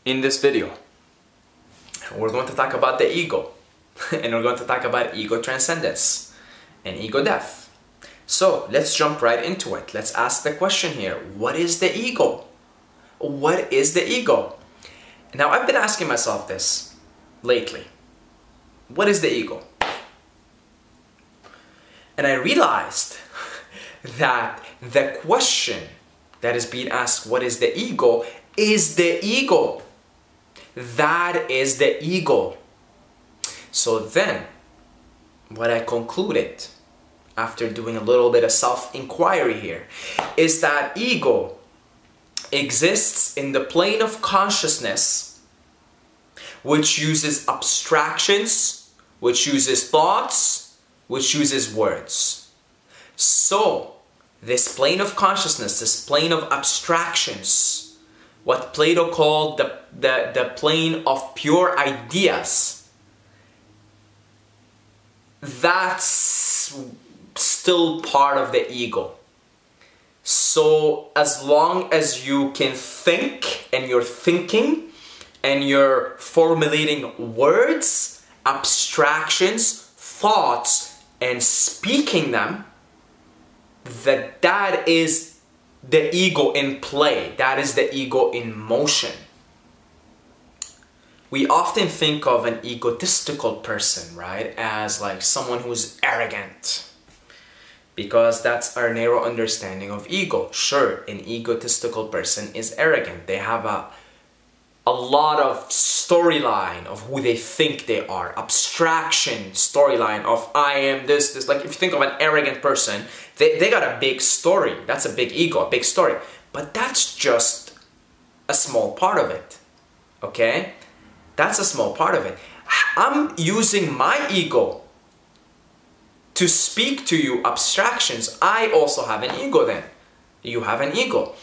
In this video, we're going to talk about the ego, and we're going to talk about ego transcendence and ego death. So let's jump right into it. Let's ask the question here: what is the ego? What is the ego? Now, I've been asking myself this lately. What is the ego? And I realized that the question that is being asked, what is the ego, is the ego. That is the ego. So then, what I concluded after doing a little bit of self-inquiry here is that ego exists in the plane of consciousness, which uses abstractions, which uses thoughts, which uses words. So, this plane of consciousness, this plane of abstractions, what Plato called the plane of pure ideas, that's still part of the ego. So as long as you can think, and you're thinking, and you're formulating words, abstractions, thoughts, and speaking them, that is the ego in play. That is the ego in motion. We often think of an egotistical person, right, as like someone who's arrogant, because that's our narrow understanding of ego. Sure, an egotistical person is arrogant. They have a lot of storyline of who they think they are, abstraction storyline of I am this. Like if you think of an arrogant person, they got a big story. That's a big ego, a big story. But that's just a small part of it, okay? That's a small part of it. I'm using my ego to speak to you abstractions. I also have an ego then. You have an ego.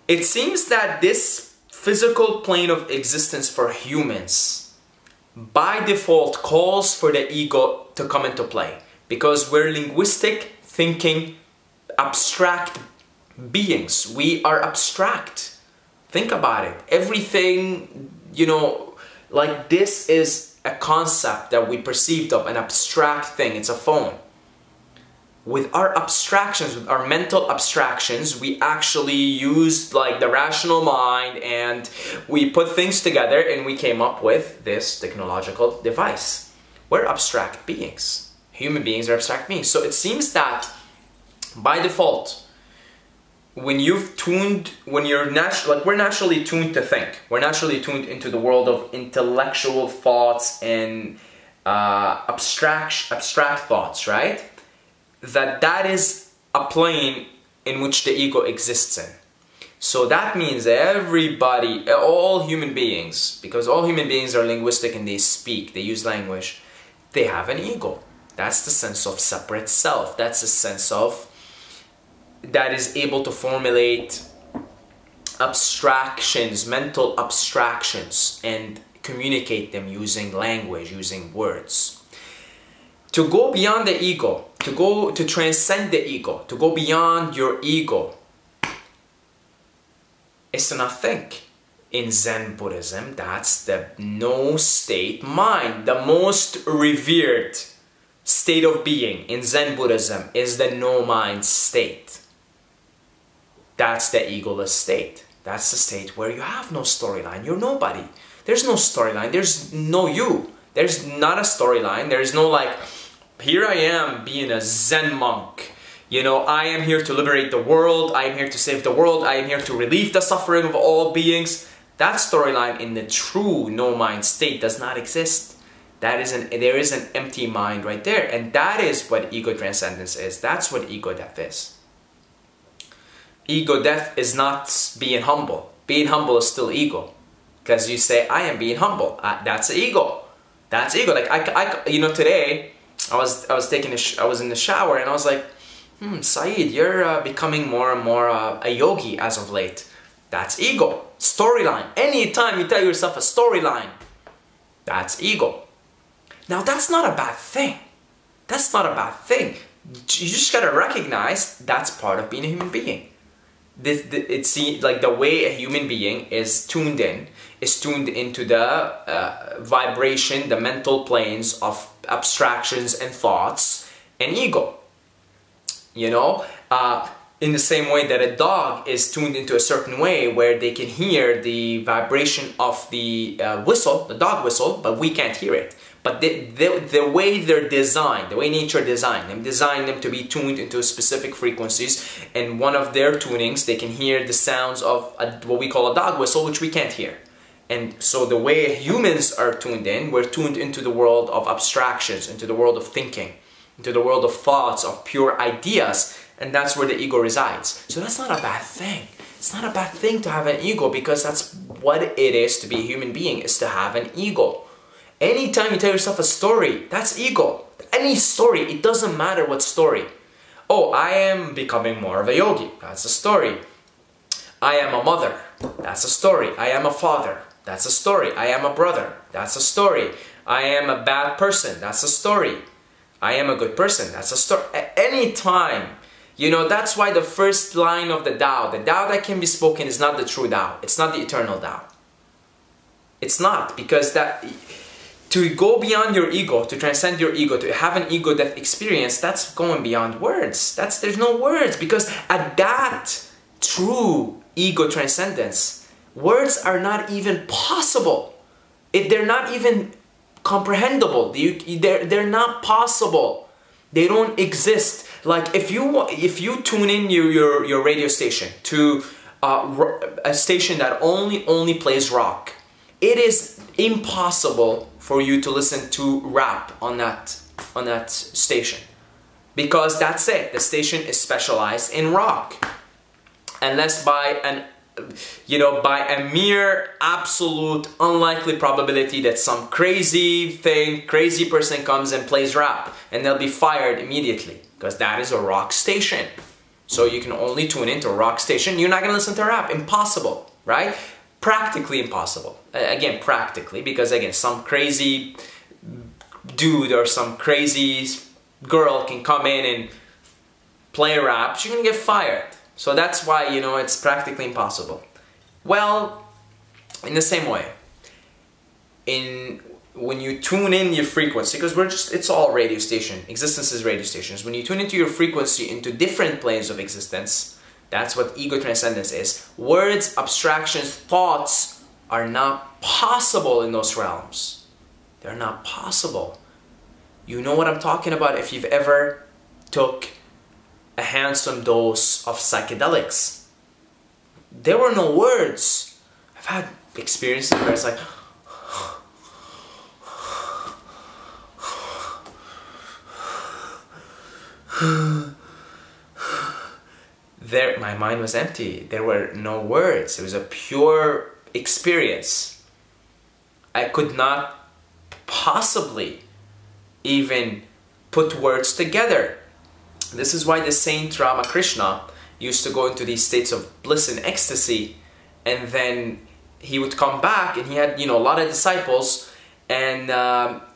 It seems that this physical plane of existence for humans by default calls for the ego to come into play, because we're linguistic, thinking, abstract beings. We are abstract. Think about it. Everything, you know, like this is a concept that we perceived of, an abstract thing. It's a phone. With our abstractions, with our mental abstractions, we actually used like the rational mind, and we put things together and we came up with this technological device. We're abstract beings. Human beings are abstract beings. So it seems that by default, when we're naturally tuned to think. We're naturally tuned into the world of intellectual thoughts and abstract thoughts, right? That is a plane in which the ego exists in. So that means everybody, all human beings, because all human beings are linguistic and they speak, they use language, they have an ego. That's the sense of separate self. That's the sense of that is able to formulate abstractions, mental abstractions, and communicate them using language, using words. To go beyond the ego, to transcend the ego, to go beyond your ego, is to not think. In Zen Buddhism, that's the no-state mind. The most revered state of being in Zen Buddhism is the no-mind state. That's the egoless state. That's the state where you have no storyline. You're nobody. There's no storyline. There's no you. There's not a storyline. There's no like, here I am being a Zen monk. You know, I am here to liberate the world. I am here to save the world. I am here to relieve the suffering of all beings. That storyline in the true no-mind state does not exist. There is an empty mind right there. And that is what ego transcendence is. That's what ego death is. Ego death is not being humble. Being humble is still ego. Because you say, I am being humble. That's ego. That's ego. Like, you know, today, I was in the shower and I was like, Saeed, you're becoming more and more a yogi as of late. That's ego. Storyline. Anytime you tell yourself a storyline, that's ego. Now, that's not a bad thing. That's not a bad thing. You just gotta recognize that's part of being a human being. it seems like the way a human being is tuned into the vibration, the mental planes of abstractions and thoughts and ego. You know, in the same way that a dog is tuned into a certain way where they can hear the vibration of the whistle, the dog whistle, but we can't hear it. But the way they're designed, the way nature designed them to be tuned into specific frequencies, and one of their tunings, they can hear the sounds of what we call a dog whistle, which we can't hear. And so the way humans are tuned in, we're tuned into the world of abstractions, into the world of thinking, into the world of thoughts, of pure ideas, and that's where the ego resides. So that's not a bad thing. It's not a bad thing to have an ego, because that's what it is to be a human being, is to have an ego. Anytime you tell yourself a story, that's ego. Any story, it doesn't matter what story. Oh, I am becoming more of a yogi. That's a story. I am a mother. That's a story. I am a father. That's a story. I am a brother. That's a story. I am a bad person. That's a story. I am a good person. That's a story. At any time, you know, that's why the first line of the Tao that can be spoken is not the true Tao. It's not the eternal Tao. It's not, because that... To go beyond your ego, to transcend your ego, to have an ego death experience, that's going beyond words. There's no words, because at that true ego transcendence, words are not even possible. They're not even comprehensible. They're not possible. They don't exist. Like if you tune in your radio station to a station that only plays rock, it is impossible for you to listen to rap on that station, because that's it. The station is specialized in rock, unless by a mere absolute unlikely probability that some crazy person comes and plays rap, and they'll be fired immediately, because that is a rock station. So you can only tune into a rock station. You're not gonna listen to rap. Impossible, right? Practically impossible. Again, practically, because again, some crazy dude or some crazy girl can come in and play rap. She's gonna get fired. So that's why, you know, it's practically impossible. Well, in the same way, when you tune in your frequency, because it's all radio station. Existence is radio stations. When you tune into your frequency into different planes of existence, that's what ego transcendence is. Words, abstractions, thoughts are not possible in those realms. They're not possible. You know what I'm talking about if you've ever took a handsome dose of psychedelics. There were no words. I've had experiences where it's like... my mind was empty. There were no words. It was a pure experience. I could not possibly even put words together. This is why the saint Ramakrishna used to go into these states of bliss and ecstasy, and then he would come back, and he had, you know, a lot of disciples, and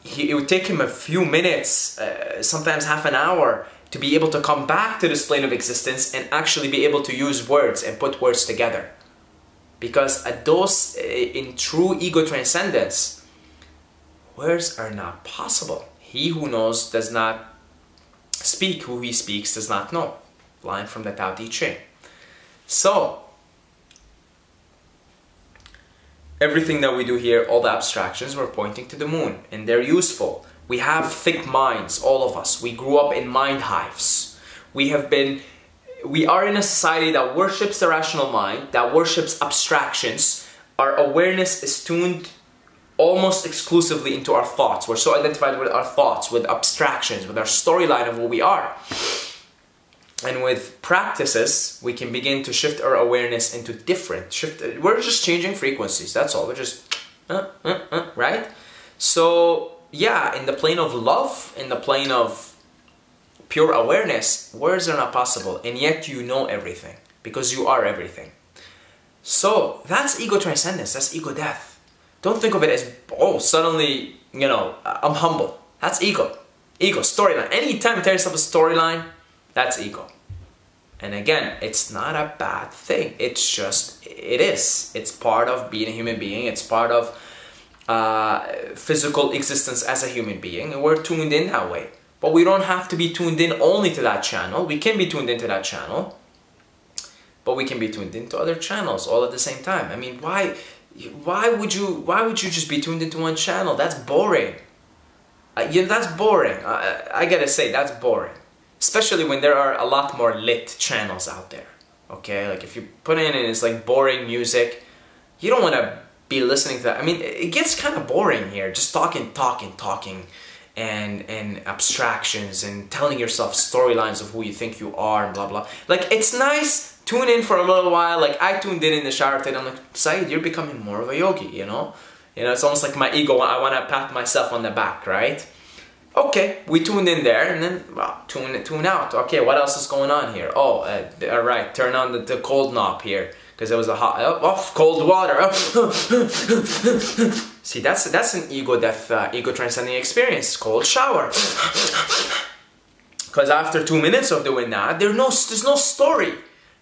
it would take him a few minutes, sometimes half an hour, to be able to come back to this plane of existence and actually be able to use words and put words together. Because at those, in true ego transcendence, words are not possible. He who knows does not speak, who he speaks does not know. Line from the Tao Te Ching. So, everything that we do here, all the abstractions, we're pointing to the moon, and they're useful. We have thick minds, all of us. We grew up in mind hives. We are in a society that worships the rational mind, that worships abstractions. Our awareness is tuned almost exclusively into our thoughts. We're so identified with our thoughts, with abstractions, with our storyline of who we are. And with practices, we can begin to shift our awareness into we're just changing frequencies, that's all. We're just, right? So, yeah, in the plane of love, in the plane of pure awareness, words are not possible, and yet you know everything, because you are everything. So, that's ego transcendence, that's ego death. Don't think of it as, oh, suddenly, you know, I'm humble. That's ego. Ego, storyline. Anytime you tell yourself a storyline, that's ego. And again, it's not a bad thing. It's just, it is. It's part of being a human being. It's part of physical existence as a human being. And we're tuned in that way. But we don't have to be tuned in only to that channel. We can be tuned into that channel. But we can be tuned into other channels all at the same time. I mean, why would you just be tuned into one channel? That's boring. That's boring. I gotta say, that's boring. Especially when there are a lot more lit channels out there. Okay, like if you put in and it's like boring music, you don't want to be listening to that. I mean, it gets kind of boring here, just talking, and abstractions and telling yourself storylines of who you think you are and blah blah. Like, it's nice, tune in for a little while. Like, I tuned in the shower today. I'm like, Saeed, you're becoming more of a yogi, you know? It's almost like my ego. I want to pat myself on the back, right? Okay, we tuned in there, and then, well, tune out. Okay, what else is going on here? Oh, all right, turn on the cold knob here, because it was a hot, cold water. See, that's an ego death, ego transcending experience, cold shower. Because after 2 minutes of doing that, there's no story.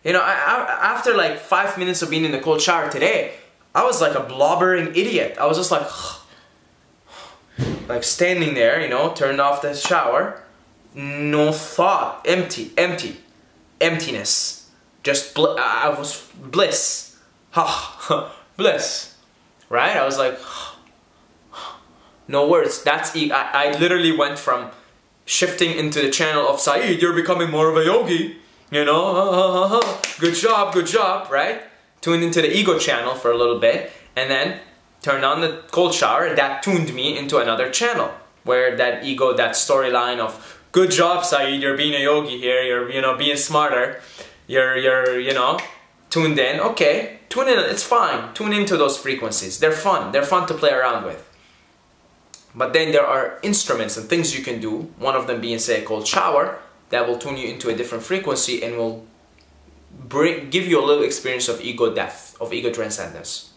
After like 5 minutes of being in the cold shower today, I was like a blobbering idiot. I was just like standing there, turned off the shower, no thought, emptiness, just I was bliss, bliss, right? I was like, no words. I literally went from shifting into the channel of Saeed, you're becoming more of a yogi, good job, right? Tuned into the ego channel for a little bit, and then turned on the cold shower. That tuned me into another channel where that ego, that storyline of good job, Saeed, you're being a yogi here, you're being smarter, you're tuned in. Okay, tune in, it's fine. Tune into those frequencies. They're fun to play around with. But then there are instruments and things you can do, one of them being, say, a cold shower, that will tune you into a different frequency and will give you a little experience of ego death, of ego transcendence.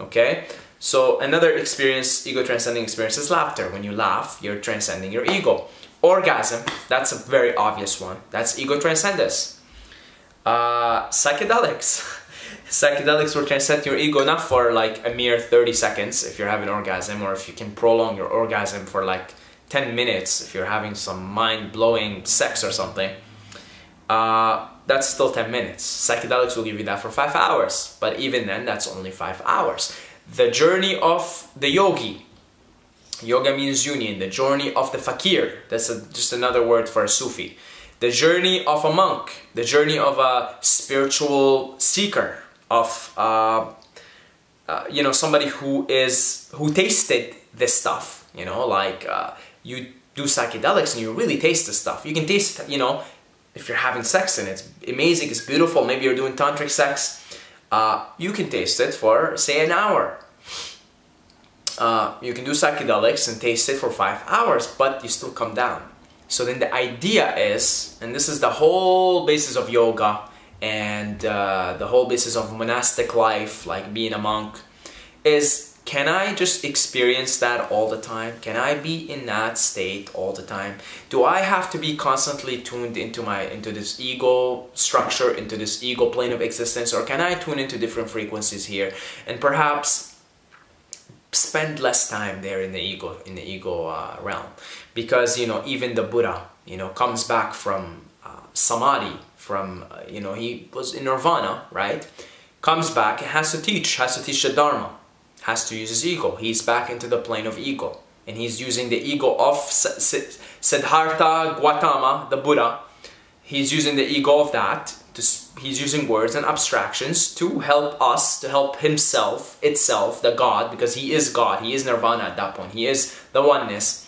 Okay, so another experience, ego transcending experience, is laughter. When you laugh, you're transcending your ego. Orgasm, that's a very obvious one. That's ego transcendence. Psychedelics. Psychedelics will transcend your ego, not for like a mere 30 seconds if you're having an orgasm, or if you can prolong your orgasm for like 10 minutes if you're having some mind-blowing sex or something. That's still 10 minutes. Psychedelics will give you that for 5 hours. But even then, that's only 5 hours. The journey of the yogi. Yoga means union. The journey of the fakir. That's just another word for a Sufi. The journey of a monk. The journey of a spiritual seeker. Of, somebody who tasted this stuff. You do psychedelics and you really taste the stuff. You can taste, if you're having sex and it's amazing, it's beautiful, maybe you're doing tantric sex, you can taste it for, say, an hour. You can do psychedelics and taste it for 5 hours, but you still come down. So then the idea is, and this is the whole basis of yoga and the whole basis of monastic life, like being a monk, is, can I just experience that all the time? Can I be in that state all the time? Do I have to be constantly tuned into this ego structure, into this ego plane of existence, or can I tune into different frequencies here and perhaps spend less time there in the ego realm? Because even the Buddha comes back from samadhi, from he was in nirvana, right? Comes back and has to teach the Dharma. Has to use his ego. He's back into the plane of ego. And he's using the ego of Siddhartha Gautama, the Buddha. He's using the ego of that. He's using words and abstractions to help us, to help himself, itself, the God, because he is God. He is Nirvana at that point. He is the oneness.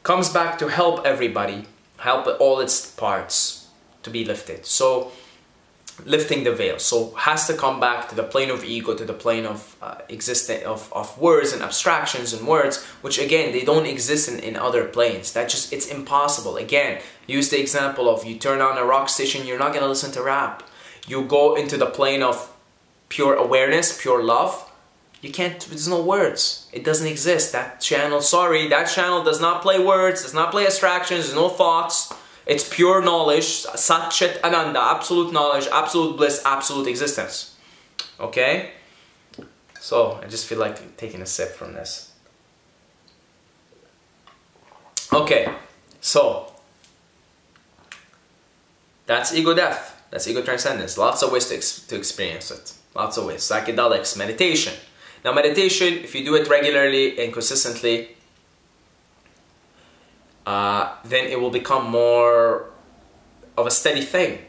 Comes back to help everybody, help all its parts to be lifted. So, lifting the veil. So has to come back to the plane of ego, to the plane of of words and abstractions and words, which again, they don't exist in other planes. It's impossible. Again, use the example of you turn on a rock station, you're not going to listen to rap. You go into the plane of pure awareness, pure love, you can't, there's no words. It doesn't exist. That channel, sorry, that channel does not play words, does not play abstractions, there's no thoughts. It's pure knowledge, Sat Chit Ananda, absolute knowledge, absolute bliss, absolute existence. Okay? So, I just feel like taking a sip from this. Okay, so that's ego death. That's ego transcendence. Lots of ways to experience it. Lots of ways. Psychedelics, meditation. Now meditation, if you do it regularly and consistently, then it will become more of a steady thing,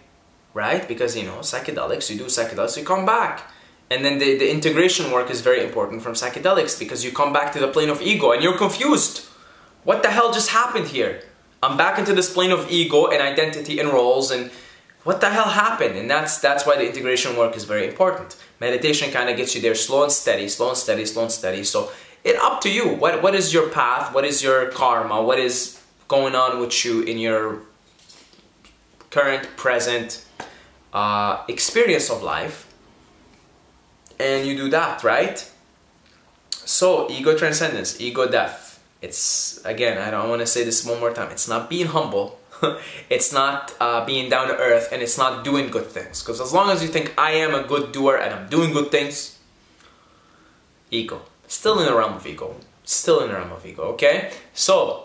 right? Because, you know, psychedelics, you do psychedelics, you come back. And then the integration work is very important from psychedelics, because you come back to the plane of ego and you're confused. What the hell just happened here? I'm back into this plane of ego and identity and roles, and what the hell happened? And that's why the integration work is very important. Meditation kind of gets you there slow and steady, slow and steady, slow and steady. So it's up to you. What is your path? What is your karma? What is going on with you in your current, present experience of life? And you do that, right? So ego transcendence, ego death. It's, again, I don't want to say this one more time, it's not being humble, it's not being down to earth, and it's not doing good things. Because as long as you think I am a good doer and I'm doing good things, ego. Still in the realm of ego. Still in the realm of ego, okay? So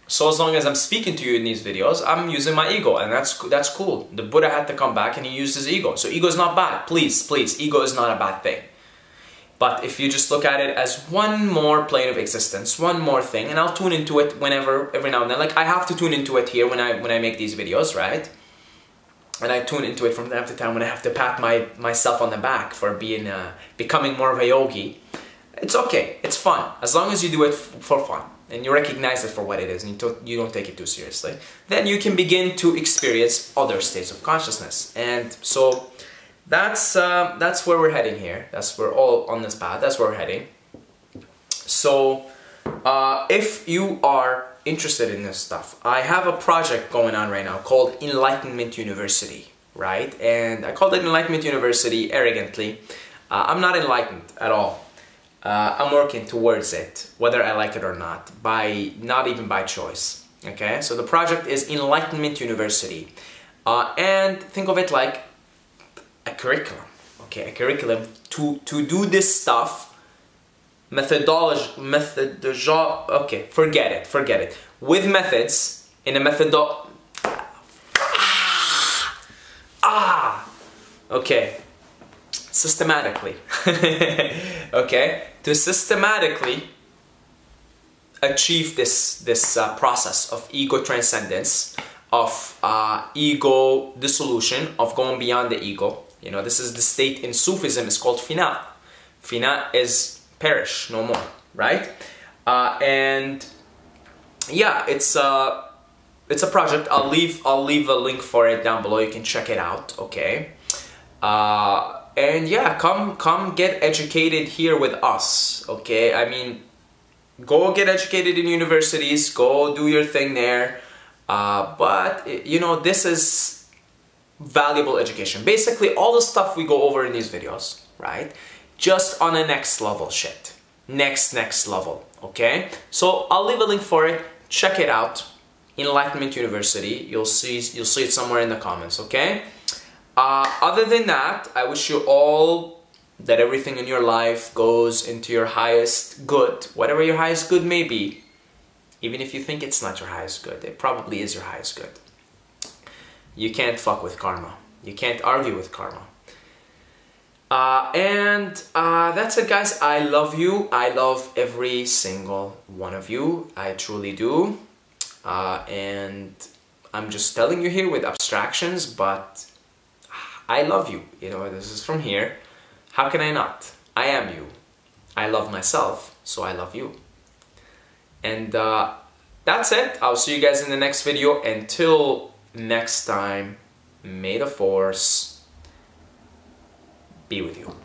as long as I'm speaking to you in these videos, I'm using my ego, and that's cool. The Buddha had to come back and he used his ego. So ego is not bad. Please, please, ego is not a bad thing. But if you just look at it as one more plane of existence, one more thing, and I'll tune into it whenever, every now and then. Like, I have to tune into it here when I make these videos, right? And I tune into it from time to time when I have to pat myself on the back for being becoming more of a yogi. It's okay, it's fun. As long as you do it for fun and you recognize it for what it is and you don't take it too seriously, then you can begin to experience other states of consciousness. And so that's where we're heading here. We're all on this path. That's where we're heading. So if you are interested in this stuff, I have a project going on right now called Enlightenment University, right? And I called it Enlightenment University arrogantly. I'm not enlightened at all. I'm working towards it, whether I like it or not, not even by choice. Okay, so the project is Enlightenment University, and think of it like a curriculum. Okay, a curriculum to do this stuff. Methodology. Okay, forget it. With methods in a okay. Systematically. Okay, to systematically achieve this process of ego transcendence, of ego dissolution, of going beyond the ego. You know, this is the state in Sufism. It's called fina. Fina is perish, no more, right? And yeah, it's a project. I'll leave a link for it down below. You can check it out. Okay. And yeah, come get educated here with us, okay? I mean, go get educated in universities, go do your thing there, but, you know, this is valuable education. Basically, all the stuff we go over in these videos, right? Just on a next level shit. Next level, okay? So, I'll leave a link for it, check it out, Enlightenment University, you'll see it somewhere in the comments, okay? Other than that, I wish you all that everything in your life goes into your highest good, whatever your highest good may be. Even if you think it's not your highest good, it probably is your highest good. You can't fuck with karma. You can't argue with karma. And that's it, guys. I love you. I love every single one of you. I truly do. And I'm just telling you here with abstractions, but I love you, you know, this is from here. How can I not? I am you. I love myself, so I love you. And that's it. I'll see you guys in the next video. Until next time, may the force be with you.